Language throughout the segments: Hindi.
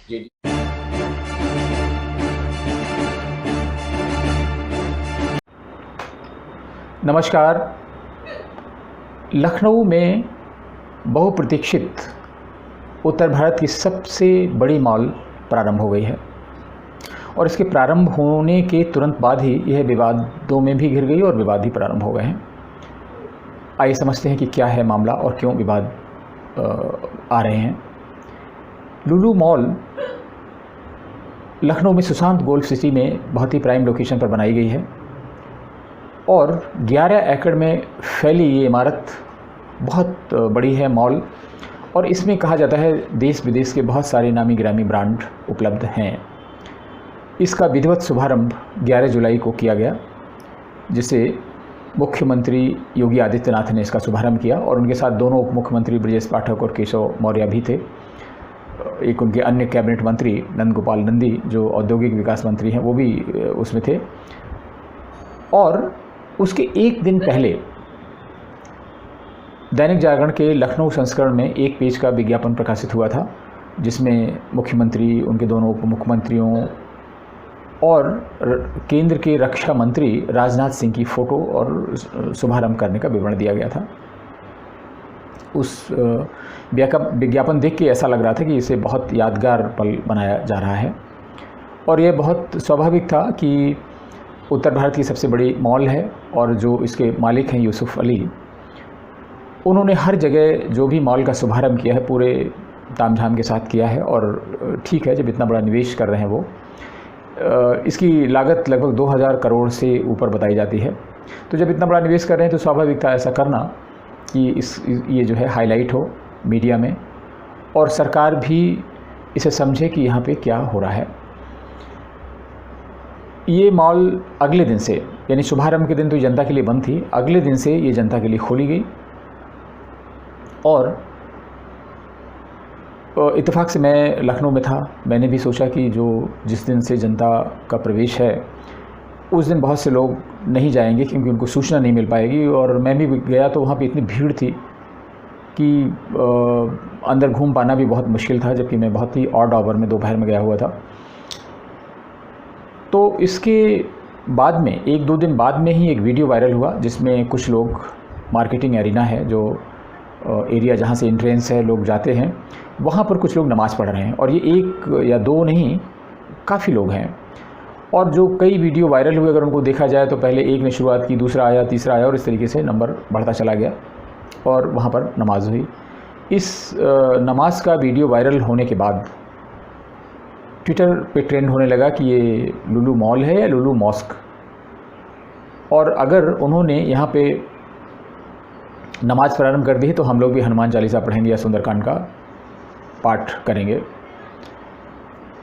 जी, जी। नमस्कार। लखनऊ में बहुप्रतीक्षित उत्तर भारत की सबसे बड़ी मॉल प्रारंभ हो गई है और इसके प्रारंभ होने के तुरंत बाद ही यह विवादों में भी घिर गई और विवाद ही प्रारंभ हो गए हैं। आइए समझते हैं कि क्या है मामला और क्यों विवाद आ रहे हैं। लुलु मॉल लखनऊ में सुशांत गोल्फ सिटी में बहुत ही प्राइम लोकेशन पर बनाई गई है और 11 एकड़ में फैली ये इमारत बहुत बड़ी है मॉल, और इसमें कहा जाता है देश विदेश के बहुत सारे नामी गिरामी ब्रांड उपलब्ध हैं। इसका विधिवत शुभारंभ 11 जुलाई को किया गया, जिसे मुख्यमंत्री योगी आदित्यनाथ ने इसका शुभारंभ किया और उनके साथ दोनों उप मुख्यमंत्री ब्रजेश पाठक और केशव मौर्य भी थे। एक उनके अन्य कैबिनेट मंत्री नंद गोपाल नंदी जो औद्योगिक विकास मंत्री हैं वो भी उसमें थे। और उसके एक दिन पहले दैनिक जागरण के लखनऊ संस्करण में एक पेज का विज्ञापन प्रकाशित हुआ था, जिसमें मुख्यमंत्री, उनके दोनों उप मुख्यमंत्रियों और केंद्र के रक्षा मंत्री राजनाथ सिंह की फ़ोटो और शुभारंभ करने का विवरण दिया गया था। उस विज्ञापन देख के ऐसा लग रहा था कि इसे बहुत यादगार पल बनाया जा रहा है और यह बहुत स्वाभाविक था कि उत्तर भारत की सबसे बड़ी मॉल है और जो इसके मालिक हैं यूसुफ अली, उन्होंने हर जगह जो भी मॉल का शुभारंभ किया है पूरे तामझाम के साथ किया है। और ठीक है, जब इतना बड़ा निवेश कर रहे हैं वो, इसकी लागत लगभग 2000 करोड़ से ऊपर बताई जाती है। तो जब इतना बड़ा निवेश कर रहे हैं तो स्वाभाविक था ऐसा करना कि ये जो है हाईलाइट हो मीडिया में और सरकार भी इसे समझे कि यहाँ पे क्या हो रहा है। ये मॉल अगले दिन से, यानी शुभारंभ के दिन तो जनता के लिए बंद थी, अगले दिन से ये जनता के लिए खोली गई। और इत्तेफाक से मैं लखनऊ में था, मैंने भी सोचा कि जिस दिन से जनता का प्रवेश है उस दिन बहुत से लोग नहीं जाएंगे क्योंकि उनको सूचना नहीं मिल पाएगी। और मैं भी गया तो वहाँ पे इतनी भीड़ थी कि अंदर घूम पाना भी बहुत मुश्किल था, जबकि मैं बहुत ही ऑड आवर में दोपहर में गया हुआ था। तो इसके बाद में 1-2 दिन बाद में ही एक वीडियो वायरल हुआ जिसमें कुछ लोग, मार्केटिंग एरिना है जो एरिया जहाँ से एंट्रेंस है लोग जाते हैं, वहाँ पर कुछ लोग नमाज़ पढ़ रहे हैं और ये 1 या 2 नहीं, काफ़ी लोग हैं। और जो कई वीडियो वायरल हुए अगर उनको देखा जाए तो पहले एक ने शुरुआत की, दूसरा आया, तीसरा आया और इस तरीके से नंबर बढ़ता चला गया और वहाँ पर नमाज़ हुई। इस नमाज का वीडियो वायरल होने के बाद ट्विटर पे ट्रेंड होने लगा कि ये लुलु मॉल है या लुलु मॉस्क, और अगर उन्होंने यहाँ पे नमाज़ प्रारंभ कर दी है तो हम लोग भी हनुमान चालीसा पढ़ेंगे या सुंदरकांड का पाठ करेंगे।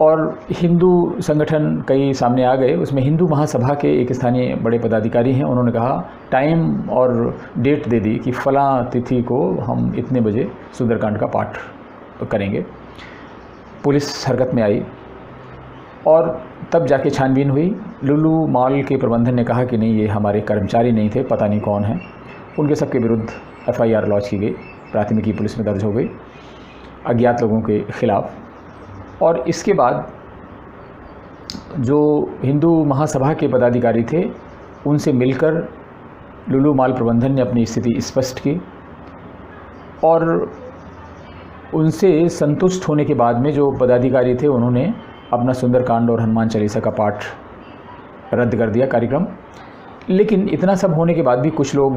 और हिंदू संगठन कई सामने आ गए, उसमें हिंदू महासभा के एक स्थानीय बड़े पदाधिकारी हैं, उन्होंने कहा, टाइम और डेट दे दी कि फ़लाँ तिथि को हम इतने बजे सुंदरकांड का पाठ करेंगे। पुलिस हरकत में आई और तब जाके छानबीन हुई। लुलु मॉल के प्रबंधन ने कहा कि नहीं, ये हमारे कर्मचारी नहीं थे, पता नहीं कौन है। उनके सबके विरुद्ध FIR लॉन्च की गई, प्राथमिकी पुलिस में दर्ज हो गई अज्ञात लोगों के ख़िलाफ़। और इसके बाद जो हिंदू महासभा के पदाधिकारी थे उनसे मिलकर लुलु मॉल प्रबंधन ने अपनी स्थिति स्पष्ट की और उनसे संतुष्ट होने के बाद में जो पदाधिकारी थे उन्होंने अपना सुंदरकांड और हनुमान चालीसा का पाठ रद्द कर दिया कार्यक्रम। लेकिन इतना सब होने के बाद भी कुछ लोग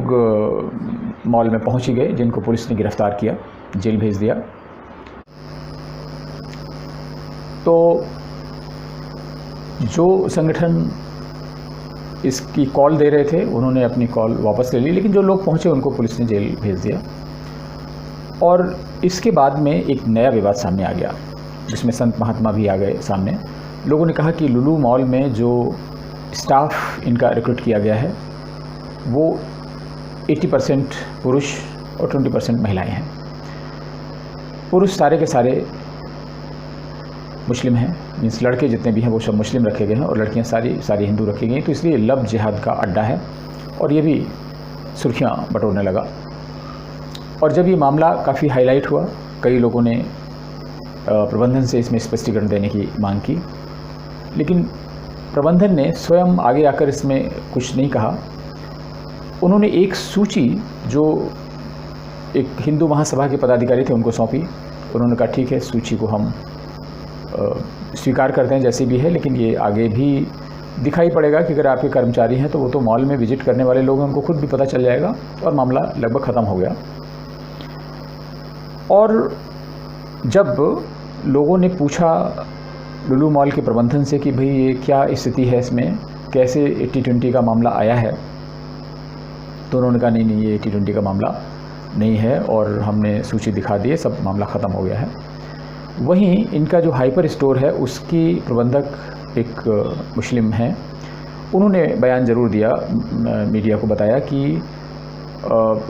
मॉल में पहुंच ही गए, जिनको पुलिस ने गिरफ्तार किया, जेल भेज दिया। तो जो संगठन इसकी कॉल दे रहे थे उन्होंने अपनी कॉल वापस ले ली, लेकिन जो लोग पहुंचे उनको पुलिस ने जेल भेज दिया। और इसके बाद में एक नया विवाद सामने आ गया जिसमें संत महात्मा भी आ गए सामने। लोगों ने कहा कि लुलु मॉल में जो स्टाफ इनका रिक्रूट किया गया है वो 80% पुरुष और 20% महिलाएं हैं। पुरुष सारे के सारे मुस्लिम हैं, मीन्स लड़के जितने भी हैं वो सब मुस्लिम रखे गए हैं और लड़कियां सारी हिंदू रखी गई हैं। तो इसलिए लव जिहाद का अड्डा है और ये भी सुर्खियां बटोरने लगा। और जब ये मामला काफ़ी हाईलाइट हुआ, कई लोगों ने प्रबंधन से इसमें स्पष्टीकरण देने की मांग की, लेकिन प्रबंधन ने स्वयं आगे आकर इसमें कुछ नहीं कहा। उन्होंने एक सूची जो एक हिंदू महासभा के पदाधिकारी थे उनको सौंपी। उन्होंने कहा ठीक है, सूची को हम स्वीकार करते हैं जैसी भी है, लेकिन ये आगे भी दिखाई पड़ेगा कि अगर आपके कर्मचारी हैं तो वो तो मॉल में विजिट करने वाले लोग हैं, उनको खुद भी पता चल जाएगा, और मामला लगभग ख़त्म हो गया। और जब लोगों ने पूछा लुलु मॉल के प्रबंधन से कि भाई ये क्या स्थिति है, इसमें कैसे 80-20 का मामला आया है, तो उन्होंने कहा नहीं ये 80-20 का मामला नहीं है और हमने सूची दिखा दी है, सब मामला ख़त्म हो गया है। वहीं इनका जो हाइपर स्टोर है उसकी प्रबंधक एक मुस्लिम हैं, उन्होंने बयान ज़रूर दिया, मीडिया को बताया कि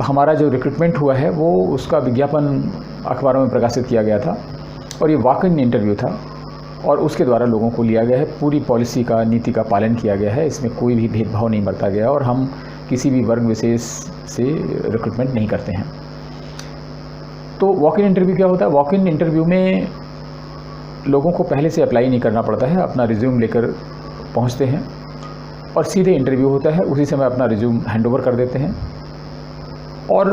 हमारा जो रिक्रूटमेंट हुआ है वो उसका विज्ञापन अखबारों में प्रकाशित किया गया था और ये वॉक-इन इंटरव्यू था और उसके द्वारा लोगों को लिया गया है। पूरी पॉलिसी का, नीति का पालन किया गया है, इसमें कोई भी भेदभाव नहीं बरता गया और हम किसी भी वर्ग विशेष से रिक्रूटमेंट नहीं करते हैं। तो वॉक-इन इंटरव्यू क्या होता है? वॉक-इन इंटरव्यू में लोगों को पहले से अप्लाई नहीं करना पड़ता है, अपना रिज्यूम लेकर पहुंचते हैं और सीधे इंटरव्यू होता है, उसी समय अपना रिज्यूम हैंडओवर कर देते हैं और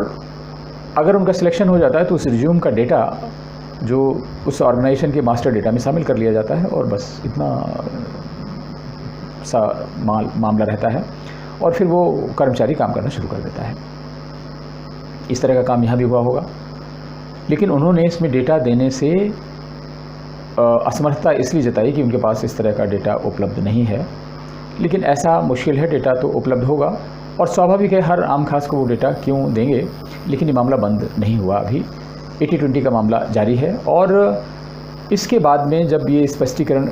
अगर उनका सिलेक्शन हो जाता है तो उस रिज्यूम का डेटा जो उस ऑर्गेनाइजेशन के मास्टर डेटा में शामिल कर लिया जाता है और बस इतना सा मामला रहता है और फिर वो कर्मचारी काम करना शुरू कर देता है। इस तरह का काम यहाँ भी हुआ होगा, लेकिन उन्होंने इसमें डेटा देने से असमर्थता इसलिए जताई कि उनके पास इस तरह का डेटा उपलब्ध नहीं है, लेकिन ऐसा मुश्किल है, डेटा तो उपलब्ध होगा और स्वाभाविक है हर आम खास को वो डेटा क्यों देंगे। लेकिन ये मामला बंद नहीं हुआ, अभी 80-20 का मामला जारी है और इसके बाद में जब ये स्पष्टीकरण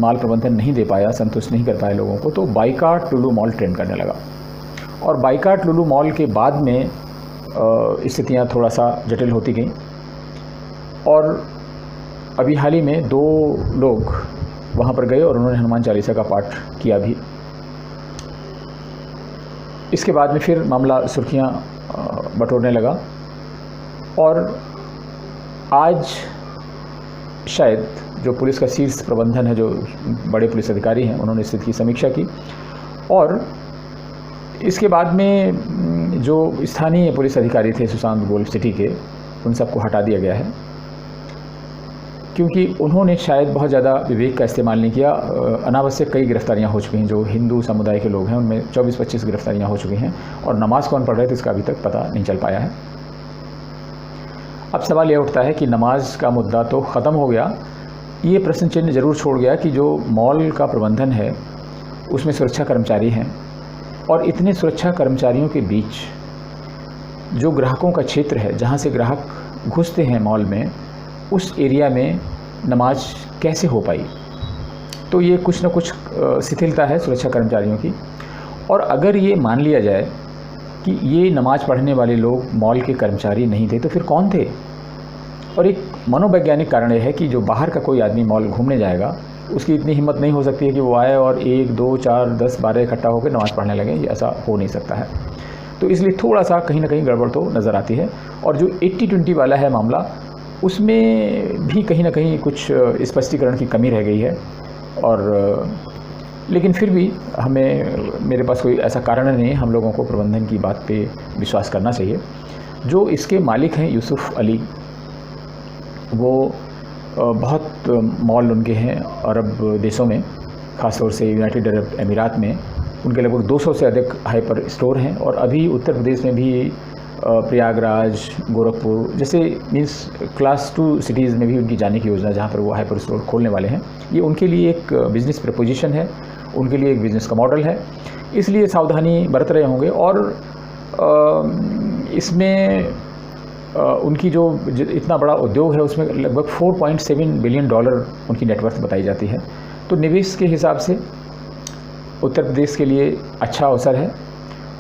माल प्रबंधन नहीं दे पाया, संतुष्ट नहीं कर पाया लोगों को, तो बाइकाट लुलु मॉल ट्रेंड करने लगा और बाइकाट लुलु मॉल के बाद में स्थितियाँ थोड़ा सा जटिल होती गईं और अभी हाल ही में 2 लोग वहाँ पर गए और उन्होंने हनुमान चालीसा का पाठ किया भी। इसके बाद में फिर मामला सुर्खियाँ बटोरने लगा और आज शायद जो पुलिस का शीर्ष प्रबंधन है, जो बड़े पुलिस अधिकारी हैं, उन्होंने स्थिति की समीक्षा की और इसके बाद में जो स्थानीय पुलिस अधिकारी थे सुशांत गोल्फ सिटी के, उन सबको हटा दिया गया है क्योंकि उन्होंने शायद बहुत ज़्यादा विवेक का इस्तेमाल नहीं किया। अनावश्यक कई गिरफ्तारियां हो चुकी हैं, जो हिंदू समुदाय के लोग हैं उनमें 24-25 गिरफ्तारियां हो चुकी हैं और नमाज कौन पढ़ रहे थे इसका अभी तक पता नहीं चल पाया है। अब सवाल यह उठता है कि नमाज का मुद्दा तो ख़त्म हो गया, ये प्रश्न चिन्ह ज़रूर छोड़ गया कि जो मॉल का प्रबंधन है उसमें सुरक्षा कर्मचारी हैं और इतने सुरक्षा कर्मचारियों के बीच जो ग्राहकों का क्षेत्र है, जहाँ से ग्राहक घुसते हैं मॉल में, उस एरिया में नमाज कैसे हो पाई? तो ये कुछ न कुछ शिथिलता है सुरक्षा कर्मचारियों की। और अगर ये मान लिया जाए कि ये नमाज पढ़ने वाले लोग मॉल के कर्मचारी नहीं थे तो फिर कौन थे? और एक मनोवैज्ञानिक कारण यह है कि जो बाहर का कोई आदमी मॉल घूमने जाएगा उसकी इतनी हिम्मत नहीं हो सकती है कि वो आए और 1, 2, 4, 10, 12 इकट्ठा होकर नमाज पढ़ने लगे, ये ऐसा हो नहीं सकता है। तो इसलिए थोड़ा सा कहीं ना कहीं गड़बड़ तो नज़र आती है। और जो 80-20 वाला है मामला, उसमें भी कहीं ना कहीं कुछ स्पष्टीकरण की कमी रह गई है और लेकिन फिर भी मेरे पास कोई ऐसा कारण नहीं है, हम लोगों को प्रबंधन की बात पे विश्वास करना चाहिए। जो इसके मालिक हैं यूसुफ अली, वो बहुत मॉल उनके हैं अरब देशों में, ख़ासतौर से यूनाइटेड अरब अमीरात में उनके लगभग 200 से अधिक हाइपर स्टोर हैं और अभी उत्तर प्रदेश में भी प्रयागराज, गोरखपुर जैसे मीन्स क्लास 2 सिटीज़ में भी उनकी जाने की योजना, जहाँ पर वो हाइपर स्टोर खोलने वाले हैं। ये उनके लिए एक बिज़नेस प्रपोजिशन है, उनके लिए एक बिज़नेस का मॉडल है, इसलिए सावधानी बरत रहे होंगे। और इसमें उनकी जो इतना बड़ा उद्योग है उसमें लगभग $4.7 बिलियन उनकी नेटवर्थ बताई जाती है। तो निवेश के हिसाब से उत्तर प्रदेश के लिए अच्छा अवसर है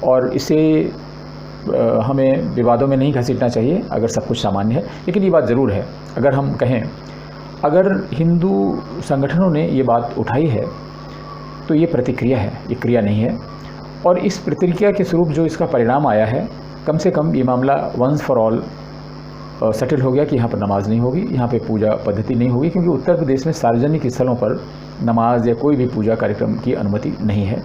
और इसे हमें विवादों में नहीं घसीटना चाहिए अगर सब कुछ सामान्य है। लेकिन ये बात ज़रूर है, अगर हम कहें, अगर हिंदू संगठनों ने ये बात उठाई है तो ये प्रतिक्रिया है, ये क्रिया नहीं है। और इस प्रतिक्रिया के स्वरूप जो इसका परिणाम आया है, कम से कम ये मामला वंस फॉर ऑल सेटल हो गया कि यहाँ पर नमाज नहीं होगी, यहाँ पे पूजा पद्धति नहीं होगी, क्योंकि उत्तर प्रदेश में सार्वजनिक स्थलों पर नमाज या कोई भी पूजा कार्यक्रम की अनुमति नहीं है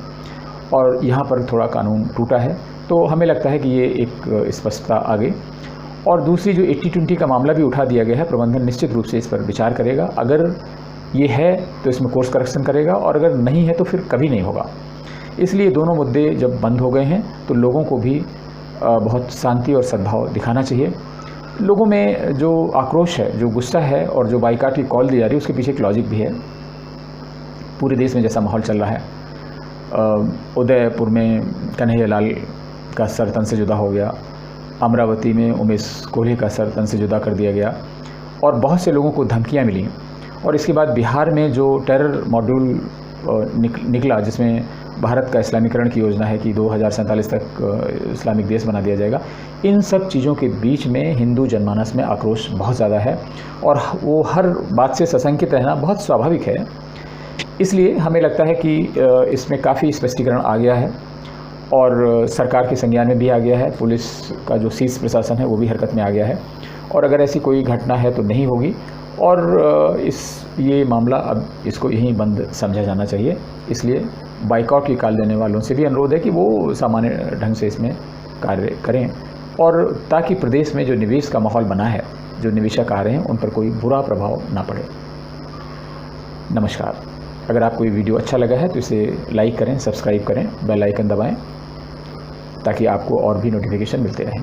और यहाँ पर थोड़ा कानून टूटा है। तो हमें लगता है कि ये एक स्पष्टता आ गई। और दूसरी जो 80-20 का मामला भी उठा दिया गया है, प्रबंधन निश्चित रूप से इस पर विचार करेगा। अगर ये है तो इसमें कोर्स करेक्शन करेगा और अगर नहीं है तो फिर कभी नहीं होगा। इसलिए दोनों मुद्दे जब बंद हो गए हैं तो लोगों को भी बहुत शांति और सद्भाव दिखाना चाहिए। लोगों में जो आक्रोश है, जो गुस्सा है और जो बाइकाट की कॉल दी जा रही है, उसके पीछे एक लॉजिक भी है। पूरे देश में जैसा माहौल चल रहा है, उदयपुर में कन्हैया लाल का सर तन से जुदा हो गया, अमरावती में उमेश कोहली का सर तन से जुदा कर दिया गया और बहुत से लोगों को धमकियां मिली। और इसके बाद बिहार में जो टेरर मॉड्यूल निकला, जिसमें भारत का इस्लामीकरण की योजना है कि 2047 तक इस्लामिक देश बना दिया जाएगा, इन सब चीज़ों के बीच में हिंदू जनमानस में आक्रोश बहुत ज़्यादा है और वो हर बात से सशंकित रहना बहुत स्वाभाविक है। इसलिए हमें लगता है कि इसमें काफ़ी स्पष्टीकरण आ गया है और सरकार के संज्ञान में भी आ गया है, पुलिस का जो शीर्ष प्रशासन है वो भी हरकत में आ गया है और अगर ऐसी कोई घटना है तो नहीं होगी और ये मामला अब इसको यहीं बंद समझा जाना चाहिए। इसलिए बाइकआउट की कॉल देने वालों से भी अनुरोध है कि वो सामान्य ढंग से इसमें कार्य करें और ताकि प्रदेश में जो निवेश का माहौल बना है, जो निवेशक आ रहे हैं, उन पर कोई बुरा प्रभाव ना पड़े। नमस्कार। अगर आपको ये वीडियो अच्छा लगा है तो इसे लाइक करें, सब्सक्राइब करें, बेल आइकन दबाएं ताकि आपको और भी नोटिफिकेशन मिलते रहें।